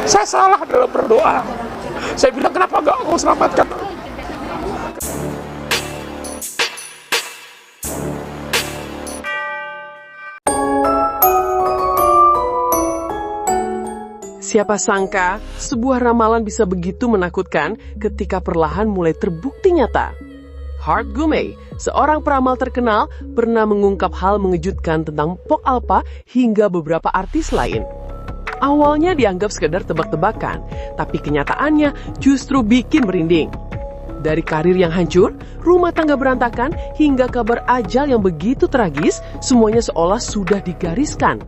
Saya salah dalam berdoa. Saya bilang, kenapa nggak kau selamatkan? Siapa sangka sebuah ramalan bisa begitu menakutkan ketika perlahan mulai terbukti nyata. Hart Gumey, seorang peramal terkenal, pernah mengungkap hal mengejutkan tentang Pok Alpha hingga beberapa artis lain. Awalnya dianggap sekedar tebak-tebakan, tapi kenyataannya justru bikin merinding. Dari karir yang hancur, rumah tangga berantakan, hingga kabar ajal yang begitu tragis, semuanya seolah sudah digariskan.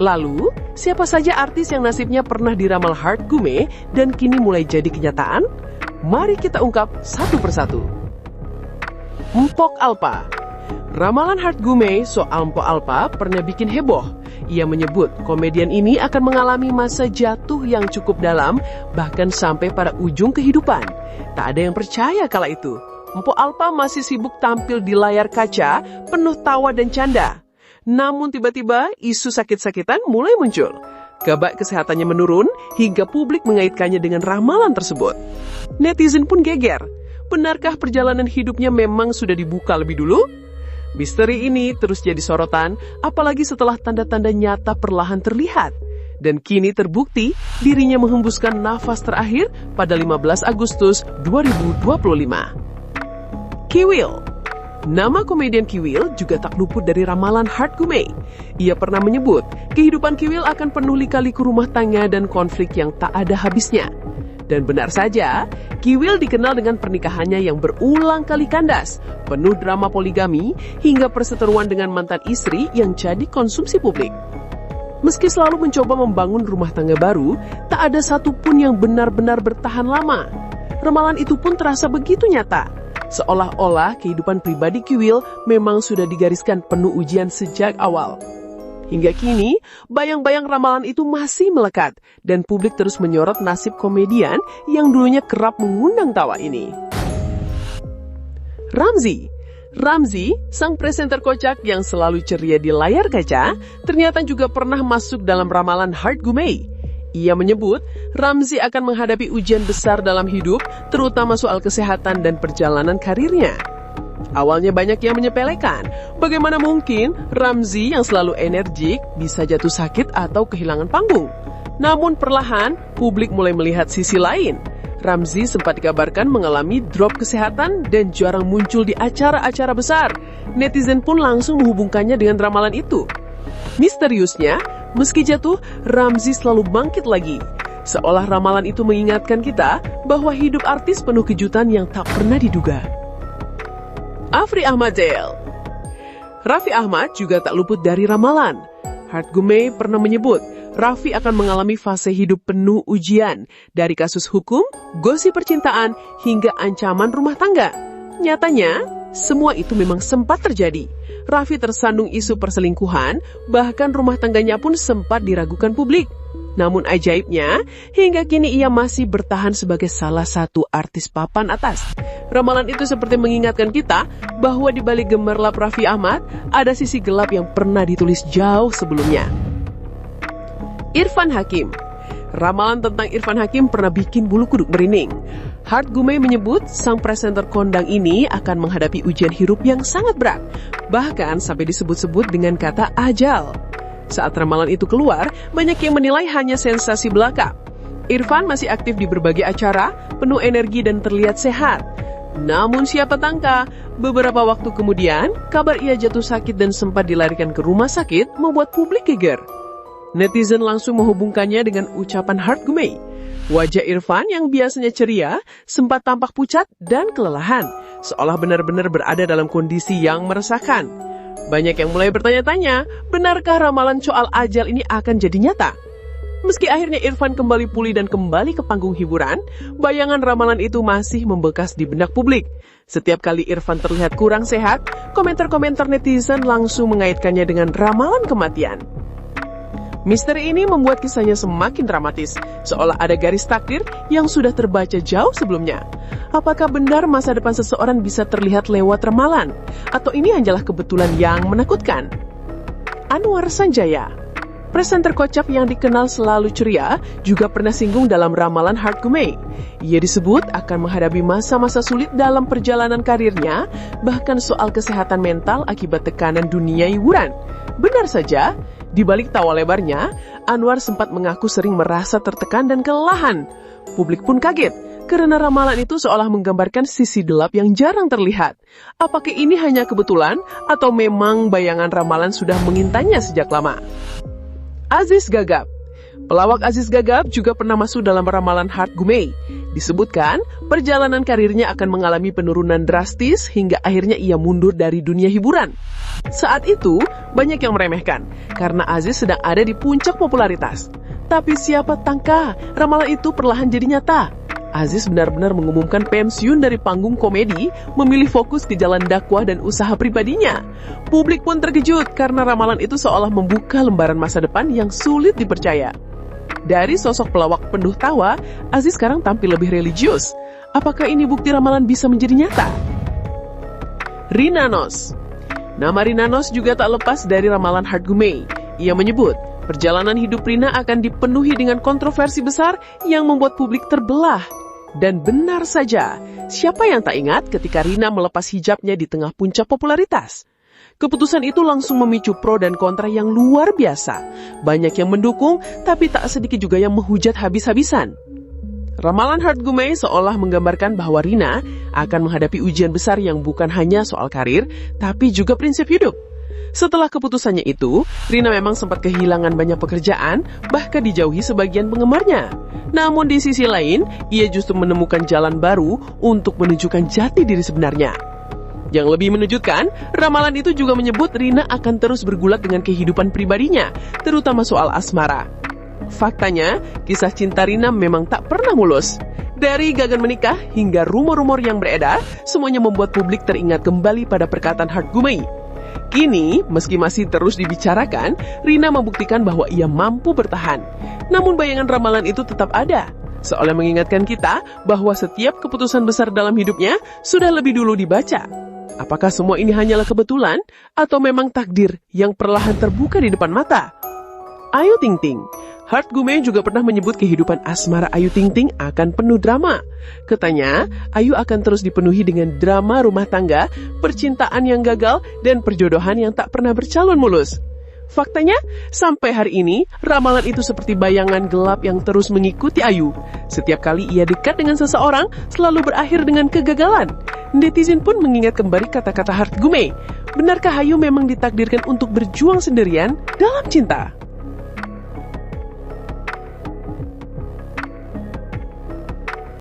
Lalu, siapa saja artis yang nasibnya pernah diramal Hart Gumey dan kini mulai jadi kenyataan? Mari kita ungkap satu persatu. Mpok Alpha. Ramalan Hart Gumey soal Mpok Alpha pernah bikin heboh. Ia menyebut komedian ini akan mengalami masa jatuh yang cukup dalam, bahkan sampai pada ujung kehidupan. Tak ada yang percaya kala itu. Mpok Alpha masih sibuk tampil di layar kaca, penuh tawa dan canda. Namun tiba-tiba isu sakit-sakitan mulai muncul. Kabar kesehatannya menurun hingga publik mengaitkannya dengan ramalan tersebut. Netizen pun geger. Benarkah perjalanan hidupnya memang sudah dibuka lebih dulu? Misteri ini terus jadi sorotan, apalagi setelah tanda-tanda nyata perlahan terlihat. Dan kini terbukti dirinya menghembuskan nafas terakhir pada 15 Agustus 2025. Kiwil. Nama komedian Kiwil juga tak luput dari ramalan Hart Gumey. Ia pernah menyebut, kehidupan Kiwil akan penuh lika-liku rumah tangga dan konflik yang tak ada habisnya. Dan benar saja, Kiwil dikenal dengan pernikahannya yang berulang kali kandas, penuh drama poligami, hingga perseteruan dengan mantan istri yang jadi konsumsi publik. Meski selalu mencoba membangun rumah tangga baru, tak ada satupun yang benar-benar bertahan lama. Ramalan itu pun terasa begitu nyata. Seolah-olah kehidupan pribadi Kiwil memang sudah digariskan penuh ujian sejak awal. Hingga kini, bayang-bayang ramalan itu masih melekat dan publik terus menyorot nasib komedian yang dulunya kerap mengundang tawa ini. Ramzy, sang presenter kocak yang selalu ceria di layar kaca, ternyata juga pernah masuk dalam ramalan Hart Gumey. Ia menyebut, Ramzy akan menghadapi ujian besar dalam hidup, terutama soal kesehatan dan perjalanan karirnya. Awalnya banyak yang menyepelekan, bagaimana mungkin Ramzy yang selalu energik bisa jatuh sakit atau kehilangan panggung. Namun perlahan, publik mulai melihat sisi lain. Ramzy sempat dikabarkan mengalami drop kesehatan dan jarang muncul di acara-acara besar. Netizen pun langsung menghubungkannya dengan ramalan itu. Misteriusnya, meski jatuh, Ramzy selalu bangkit lagi. Seolah ramalan itu mengingatkan kita bahwa hidup artis penuh kejutan yang tak pernah diduga. Afri Ahmad Jael. Raffi Ahmad juga tak luput dari ramalan. Hart Gumey pernah menyebut, Raffi akan mengalami fase hidup penuh ujian, dari kasus hukum, gosip percintaan, hingga ancaman rumah tangga. Nyatanya, semua itu memang sempat terjadi. Raffi tersandung isu perselingkuhan, bahkan rumah tangganya pun sempat diragukan publik. Namun ajaibnya, hingga kini ia masih bertahan sebagai salah satu artis papan atas. Ramalan itu seperti mengingatkan kita bahwa di balik gemerlap Raffi Ahmad, ada sisi gelap yang pernah ditulis jauh sebelumnya. Irfan Hakim. Ramalan tentang Irfan Hakim pernah bikin bulu kuduk merinding. Hart Gumey menyebut sang presenter kondang ini akan menghadapi ujian hidup yang sangat berat, bahkan sampai disebut-sebut dengan kata ajal. Saat ramalan itu keluar, banyak yang menilai hanya sensasi belaka. Irfan masih aktif di berbagai acara, penuh energi dan terlihat sehat. Namun siapa tangka, beberapa waktu kemudian, kabar ia jatuh sakit dan sempat dilarikan ke rumah sakit membuat publik geger. Netizen langsung menghubungkannya dengan ucapan Hart Gumey. Wajah Irfan yang biasanya ceria sempat tampak pucat dan kelelahan, seolah benar-benar berada dalam kondisi yang meresahkan. Banyak yang mulai bertanya-tanya, benarkah ramalan soal ajal ini akan jadi nyata? Meski akhirnya Irfan kembali pulih dan kembali ke panggung hiburan, bayangan ramalan itu masih membekas di benak publik. Setiap kali Irfan terlihat kurang sehat, komentar-komentar netizen langsung mengaitkannya dengan ramalan kematian. Misteri ini membuat kisahnya semakin dramatis, seolah ada garis takdir yang sudah terbaca jauh sebelumnya. Apakah benar masa depan seseorang bisa terlihat lewat ramalan? Atau ini hanyalah kebetulan yang menakutkan? Anwar Sanjaya. Presenter kocak yang dikenal selalu ceria juga pernah singgung dalam ramalan Hard Gumei. Ia disebut akan menghadapi masa-masa sulit dalam perjalanan karirnya, bahkan soal kesehatan mental akibat tekanan dunia hiburan. Benar saja, di balik tawa lebarnya, Anwar sempat mengaku sering merasa tertekan dan kelelahan. Publik pun kaget, karena ramalan itu seolah menggambarkan sisi gelap yang jarang terlihat. Apakah ini hanya kebetulan, atau memang bayangan ramalan sudah mengintainya sejak lama? Aziz Gagap. Pelawak Aziz Gagap juga pernah masuk dalam ramalan Hard Gumei. Disebutkan, perjalanan karirnya akan mengalami penurunan drastis hingga akhirnya ia mundur dari dunia hiburan. Saat itu, banyak yang meremehkan, karena Aziz sedang ada di puncak popularitas. Tapi siapa tangka, ramalan itu perlahan jadi nyata. Aziz benar-benar mengumumkan pensiun dari panggung komedi, memilih fokus ke jalan dakwah dan usaha pribadinya. Publik pun terkejut karena ramalan itu seolah membuka lembaran masa depan yang sulit dipercaya. Dari sosok pelawak penuh tawa, Aziz sekarang tampil lebih religius. Apakah ini bukti ramalan bisa menjadi nyata? Rina Nose. Nama Rina Nose juga tak lepas dari ramalan Hard Gumei. Ia menyebut, perjalanan hidup Rina akan dipenuhi dengan kontroversi besar yang membuat publik terbelah. Dan benar saja, siapa yang tak ingat ketika Rina melepas hijabnya di tengah puncak popularitas? Keputusan itu langsung memicu pro dan kontra yang luar biasa. Banyak yang mendukung, tapi tak sedikit juga yang menghujat habis-habisan. Ramalan Hard Gumei seolah menggambarkan bahwa Rina akan menghadapi ujian besar yang bukan hanya soal karir, tapi juga prinsip hidup. Setelah keputusannya itu, Rina memang sempat kehilangan banyak pekerjaan, bahkan dijauhi sebagian penggemarnya. Namun di sisi lain, ia justru menemukan jalan baru untuk menunjukkan jati diri sebenarnya. Yang lebih menunjukkan, ramalan itu juga menyebut Rina akan terus bergulat dengan kehidupan pribadinya, terutama soal asmara. Faktanya, kisah cinta Rina memang tak pernah mulus. Dari gagal menikah hingga rumor-rumor yang beredar, semuanya membuat publik teringat kembali pada perkataan Hard Gumei. Kini, meski masih terus dibicarakan, Rina membuktikan bahwa ia mampu bertahan. Namun bayangan ramalan itu tetap ada, seolah mengingatkan kita bahwa setiap keputusan besar dalam hidupnya sudah lebih dulu dibaca. Apakah semua ini hanyalah kebetulan, atau memang takdir yang perlahan terbuka di depan mata? Ayu Ting Ting. Hard Gumei juga pernah menyebut kehidupan asmara Ayu Ting Ting akan penuh drama. Katanya, Ayu akan terus dipenuhi dengan drama rumah tangga, percintaan yang gagal, dan perjodohan yang tak pernah bercalon mulus. Faktanya, sampai hari ini, ramalan itu seperti bayangan gelap yang terus mengikuti Ayu. Setiap kali ia dekat dengan seseorang, selalu berakhir dengan kegagalan. Netizen pun mengingat kembali kata-kata Hard Gumei. Benarkah Ayu memang ditakdirkan untuk berjuang sendirian dalam cinta?